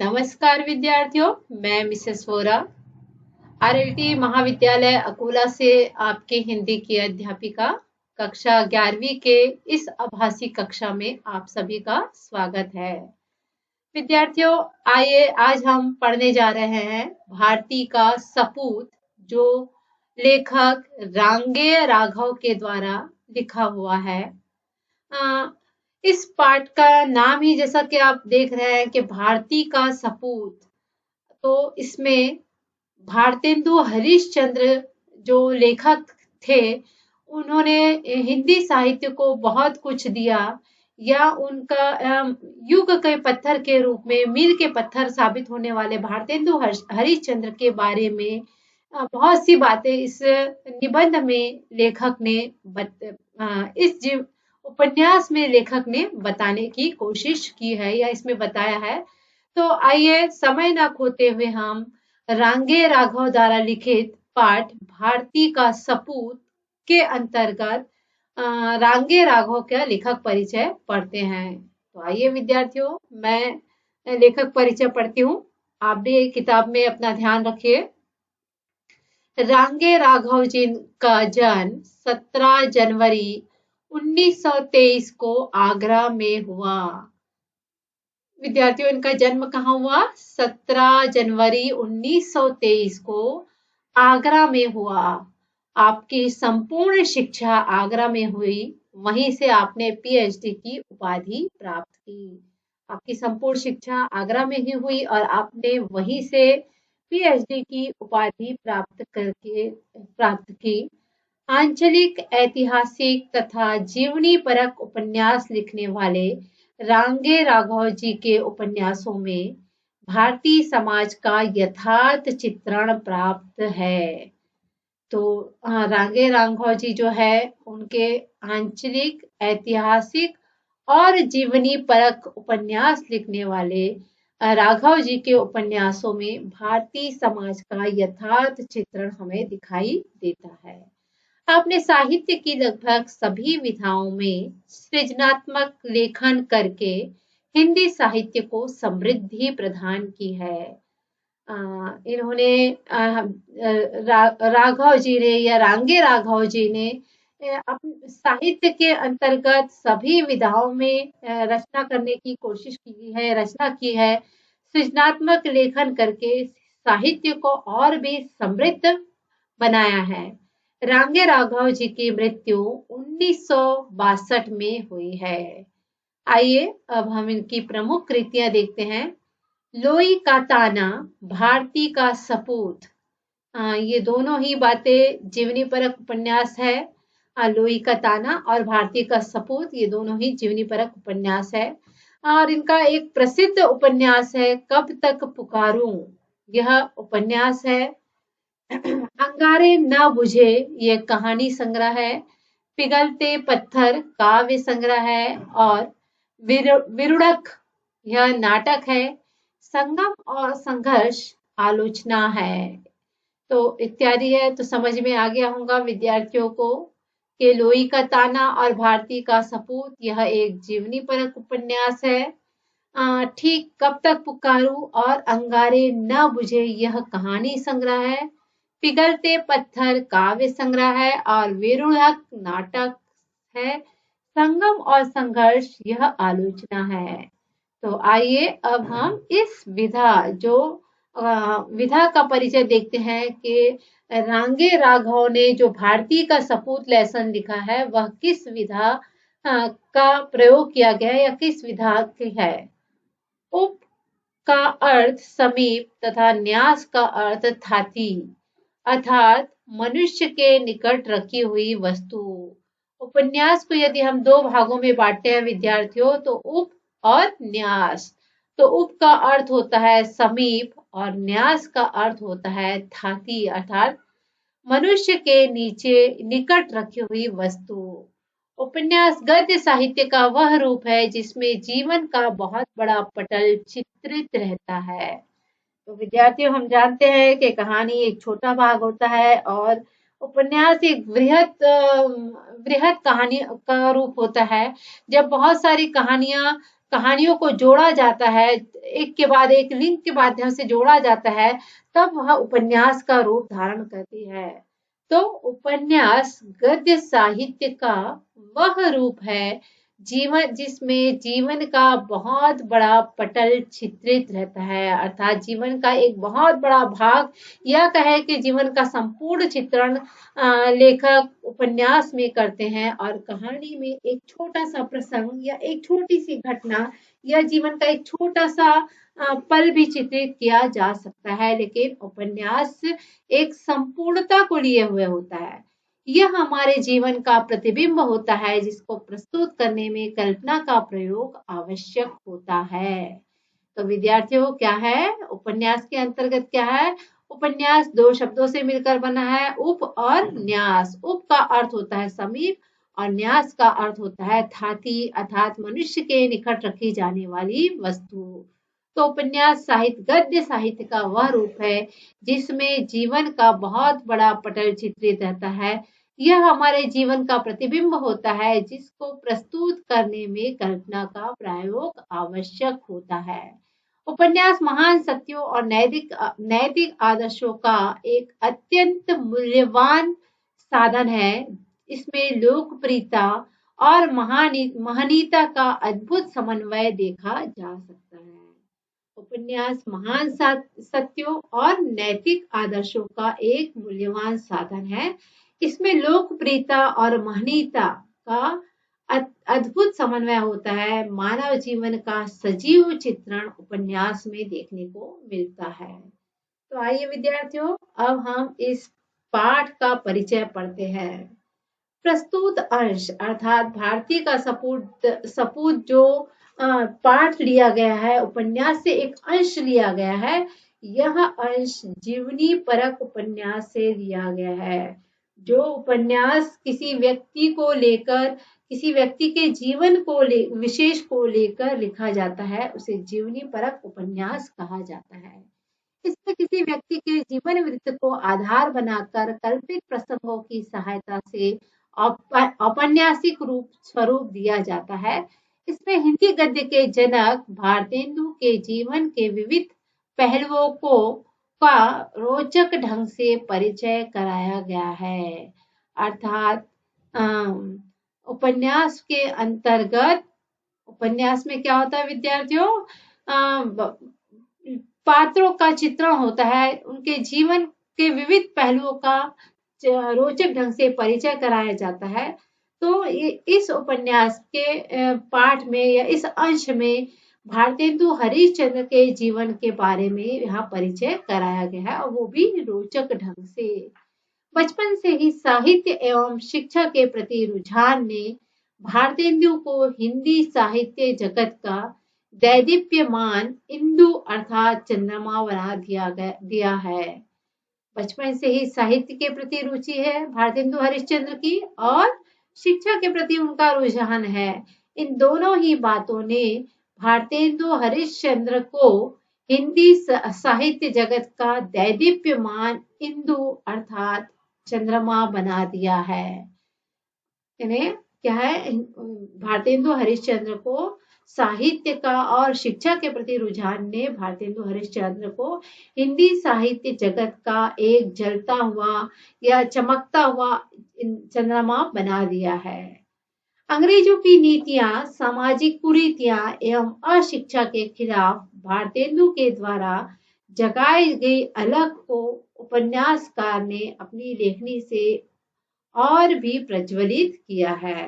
नमस्कार विद्यार्थियों, मैं मिसेस वोरा आरएलटी महाविद्यालय अकोला से आपके हिंदी की अध्यापिका कक्षा 11वीं के इस आभासी कक्षा में आप सभी का स्वागत है। विद्यार्थियों, आइए आज हम पढ़ने जा रहे हैं भारती का सपूत, जो लेखक रांगेय राघव के द्वारा लिखा हुआ है। इस पाठ का नाम ही जैसा कि आप देख रहे हैं कि भारती का सपूत, तो इसमें भारतेंदु हरिश्चंद्र जो लेखक थे, उन्होंने हिंदी साहित्य को बहुत कुछ दिया, या उनका युग के पत्थर के रूप में मील के पत्थर साबित होने वाले भारतेंदु हरिश्चंद्र के बारे में बहुत सी बातें इस निबंध में लेखक ने उपन्यास में लेखक ने बताने की कोशिश की है या इसमें बताया है। तो आइए समय न खोते हुए हम रांगे राघव द्वारा लिखित पाठ भारती का सपूत के अंतर्गत रांगे राघव का लेखक परिचय पढ़ते हैं। तो आइए विद्यार्थियों, मैं लेखक परिचय पढ़ती हूँ, आप भी किताब में अपना ध्यान रखिए। रांगे राघव जी का जन्म 17 जनवरी 1923 को आगरा में हुआ। विद्यार्थियों, इनका जन्म कहाँ हुआ? 17 जनवरी 1923 को आगरा में हुआ। आपकी संपूर्ण शिक्षा आगरा में हुई, वहीं से आपने पीएचडी की उपाधि प्राप्त की। आपकी संपूर्ण शिक्षा आगरा में ही हुई और आपने वहीं से पीएचडी की उपाधि प्राप्त की। आंचलिक, ऐतिहासिक तथा जीवनी परक उपन्यास लिखने वाले रांगे राघव जी के उपन्यासों में भारतीय समाज का यथार्थ चित्रण प्राप्त है। तो रांगे राघव जी जो है, उनके आंचलिक, ऐतिहासिक और जीवनी परक उपन्यास लिखने वाले राघव जी के उपन्यासों में भारतीय समाज का यथार्थ चित्रण हमें दिखाई देता है। आपने साहित्य की लगभग सभी विधाओं में सृजनात्मक लेखन करके हिंदी साहित्य को समृद्धि प्रदान की है। इन्होंने राघव जी ने या रांगे राघव जी ने साहित्य के अंतर्गत सभी विधाओं में रचना करने की कोशिश की है, रचना की है। सृजनात्मक लेखन करके साहित्य को और भी समृद्ध बनाया है। रांगे राघव जी की मृत्यु 1962 में हुई है। आइए अब हम इनकी प्रमुख कृतियां देखते हैं। लोई का ताना, भारती का सपूत, ये दोनों ही बातें जीवनी परक उपन्यास है। लोई का ताना और भारती का सपूत, ये दोनों ही जीवनी परक उपन्यास है। और इनका एक प्रसिद्ध उपन्यास है कब तक पुकारूं, यह उपन्यास है। अंगारे न बुझे, ये कहानी संग्रह है। पिघलते पत्थर काव्य संग्रह है और विरुड़क, यह नाटक है। संगम और संघर्ष आलोचना है। तो इत्यादि है। तो समझ में आ गया होगा विद्यार्थियों को कि लोई का ताना और भारती का सपूत यह एक जीवनी परक उपन्यास है। ठीक कब तक पुकारूं और अंगारे न बुझे यह कहानी संग्रह है। पिघलते पत्थर काव्य संग्रह है और विरुड़क नाटक है। संगम और संघर्ष यह आलोचना है। तो आइए अब हम इस विधा का परिचय देखते हैं कि रांगे राघव ने जो भारती का सपूत लेसन लिखा है, वह किस विधा का प्रयोग किया गया है या किस विधा की है। उप का अर्थ समीप तथा न्यास का अर्थ थाती, अर्थात मनुष्य के निकट रखी हुई वस्तु। उपन्यास को यदि हम दो भागों में बांटते हैं विद्यार्थियों, तो उप और न्यास। तो उप का अर्थ होता है समीप और न्यास का अर्थ होता है थाती, अर्थात मनुष्य के नीचे निकट रखी हुई वस्तु। उपन्यास गद्य साहित्य का वह रूप है जिसमें जीवन का बहुत बड़ा पटल चित्रित रहता है। तो विद्यार्थियों, हम जानते हैं कि कहानी एक छोटा भाग होता है और उपन्यास एक वृहत कहानी का रूप होता है। जब बहुत सारी कहानियां कहानियों को जोड़ा जाता है, एक के बाद एक लिंक के माध्यम से जोड़ा जाता है, तब वह उपन्यास का रूप धारण करती है। तो उपन्यास गद्य साहित्य का वह रूप है जीवन जिसमें जीवन का बहुत बड़ा पटल चित्रित रहता है, अर्थात जीवन का एक बहुत बड़ा भाग, या कहे कि जीवन का संपूर्ण चित्रण लेखक उपन्यास में करते हैं, और कहानी में एक छोटा सा प्रसंग या एक छोटी सी घटना या जीवन का एक छोटा सा पल भी चित्रित किया जा सकता है, लेकिन उपन्यास एक संपूर्णता को लिए हुए होता है। यह हमारे जीवन का प्रतिबिंब होता है, जिसको प्रस्तुत करने में कल्पना का प्रयोग आवश्यक होता है। तो विद्यार्थियों, क्या है उपन्यास के अंतर्गत? क्या है उपन्यास? दो शब्दों से मिलकर बना है, उप और न्यास। उप का अर्थ होता है समीप और न्यास का अर्थ होता है थाती, अर्थात मनुष्य के निकट रखी जाने वाली वस्तु। तो उपन्यास साहित्य गद्य साहित्य का वह रूप है जिसमें जीवन का बहुत बड़ा पटल चित्रित रहता है। यह हमारे जीवन का प्रतिबिंब होता है, जिसको प्रस्तुत करने में कल्पना का प्रयोग आवश्यक होता है। उपन्यास महान सत्यों और नैतिक आदर्शों का एक अत्यंत मूल्यवान साधन है। इसमें लोकप्रियता और महनीयता का अद्भुत समन्वय देखा जा सकता है। उपन्यास महान सत्यों और नैतिक आदर्शों का एक मूल्यवान साधन है। इसमें लोकप्रियता और महनीयता का अद्भुत समन्वय होता है। मानव जीवन का सजीव चित्रण उपन्यास में देखने को मिलता है। तो आइए विद्यार्थियों, अब हम इस पाठ का परिचय पढ़ते हैं। प्रस्तुत अंश अर्थात भारती का सपूत जो पाठ लिया गया है, उपन्यास से एक अंश लिया गया है। यह अंश जीवनी परक उपन्यास से लिया गया है। जो उपन्यास किसी व्यक्ति को लेकर, किसी व्यक्ति के जीवन को विशेष को लेकर लिखा जाता है, उसे जीवनी परक उपन्यास कहा जाता है। इसमें किसी व्यक्ति के जीवन वृत्त को आधार बनाकर कल्पित प्रसंगों की सहायता से औपन्यासिक स्वरूप दिया जाता है। इसमें हिंदी गद्य के जनक भारतेंदु के जीवन के विविध पहलुओं का रोचक ढंग से परिचय कराया गया है। अर्थात उपन्यास के अंतर्गत, उपन्यास में क्या होता है विद्यार्थियों? पात्रों का चित्रण होता है, उनके जीवन के विविध पहलुओं का रोचक ढंग से परिचय कराया जाता है। तो इस उपन्यास के पाठ में या इस अंश में भारतेंदु हरिश्चंद्र के जीवन के बारे में यहाँ परिचय कराया गया है, और वो भी रोचक ढंग से। बचपन से ही साहित्य एवं शिक्षा के प्रति रुझान ने भारतेंदु को हिंदी साहित्य जगत का दैदीप्यमान इंदु अर्थात चंद्रमा बना दिया है। बचपन से ही साहित्य के प्रति रुचि है भारतेंदु हरिश्चंद्र की, और शिक्षा के प्रति उनका रुझान है। इन दोनों ही बातों ने भारतेंदु हरिश्चंद्र को हिंदी साहित्य जगत का दैदीप्यमान इंदु अर्थात चंद्रमा बना दिया है। इन्हें क्या है, भारतेंदु हरिश्चंद्र को साहित्य का और शिक्षा के प्रति रुझान ने भारतेंदु हरिश्चंद्र को हिंदी साहित्य जगत का एक जलता हुआ या चमकता हुआ चंद्रमा बना दिया है। अंग्रेजों की नीतियां, सामाजिक कुरीतियां एवं अशिक्षा के खिलाफ भारतेंदु के द्वारा जगाई गई अलख को उपन्यासकार ने अपनी लेखनी से और भी प्रज्वलित किया है।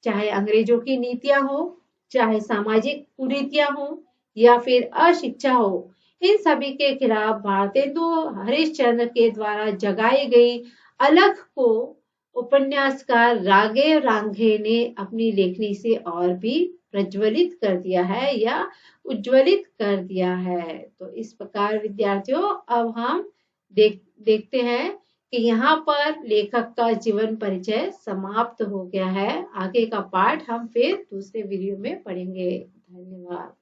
चाहे अंग्रेजों की नीतियां हो, चाहे सामाजिक कुरीतियां हो, या फिर अशिक्षा हो, इन सभी के खिलाफ भारतेंदु हरिश्चंद्र के द्वारा जगाई गई अलख को उपन्यासकार राघव रांघे ने अपनी लेखनी से और भी प्रज्वलित कर दिया है या उज्ज्वलित कर दिया है। तो इस प्रकार विद्यार्थियों, अब हम देखते हैं कि यहाँ पर लेखक का जीवन परिचय समाप्त हो गया है। आगे का पाठ हम फिर दूसरे वीडियो में पढ़ेंगे। धन्यवाद।